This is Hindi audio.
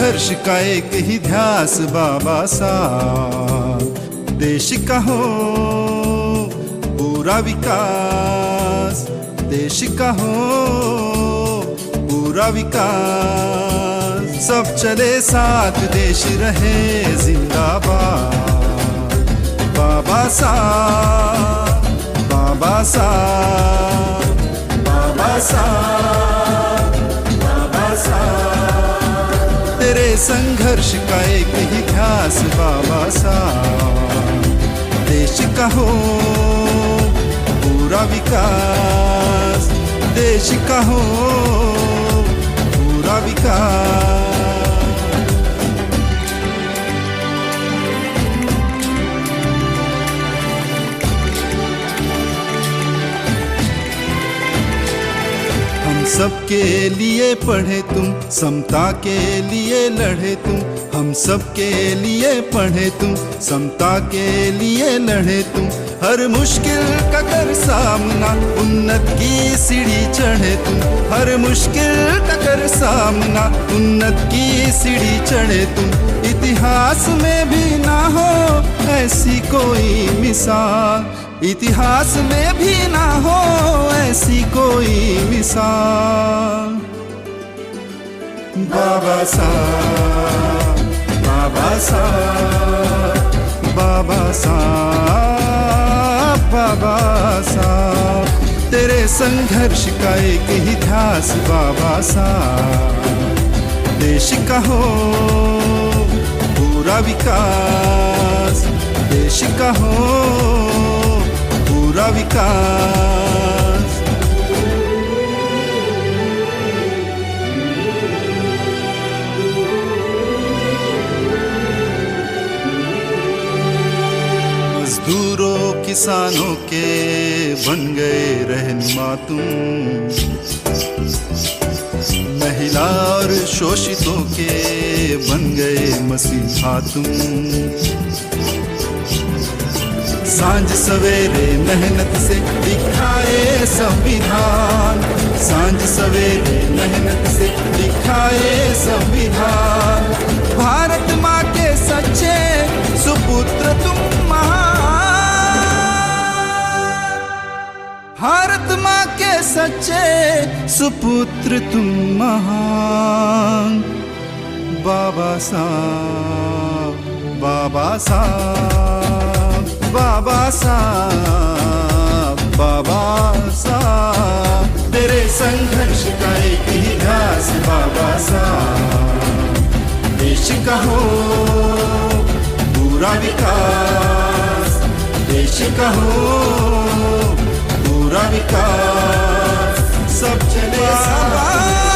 संघर्ष का एक ही ध्यास बाबा साहब, देश का हो पूरा विकास, देश का हो पूरा विकास, सब चले साथ देश रहे जिंदाबाद। बाबा साहब, बाबा साहब, बाबा साहब, बाबा साहब, तेरे संघर्ष का एक ही ध्यास बाबा साहब, देश का हो पूरा विकास, देश का हो पूरा विकास। हम सबके लिए पढ़े तुम, समता के लिए लड़े तुम, हम सबके लिए पढ़े तुम, समता के लिए लड़े तुम, हर मुश्किल का कर सामना, उन्नत की सीढ़ी चढ़े तुम, हर मुश्किल का कर सामना, उन्नत की सीढ़ी चढ़े तुम, इतिहास में भी ना हो ऐसी कोई मिसाल, इतिहास में भी ना हो ऐसी कोई मिसाल। बाबा साहब, बाबा साहब, बाबा साहब, बाबा साहब, तेरे संघर्ष का एक ही ध्यास बाबा साहब, देश का हो पूरा विकास, देश का हो पूरा विकास। मजदूरों किसानों के बन गए रहनुमा तुम, महिला और शोषितों के बन गए मसीहा तुम, सांझ सवेरे मेहनत से दिखाए संविधान, सांझ सवेरे मेहनत से दिखाए संविधान, भारत माँ के सच्चे सुपुत्र तुम महान, भारत माँ के सच्चे सुपुत्र तुम महान। बाबा साहब, बाबा साहब, बाबा साहब, बाबा साहब, तेरे संघर्ष का एक ही ध्यास बाबा साहब, देश का हो पूरा विकास, देश का हो पूरा विकास, सब चले साथ।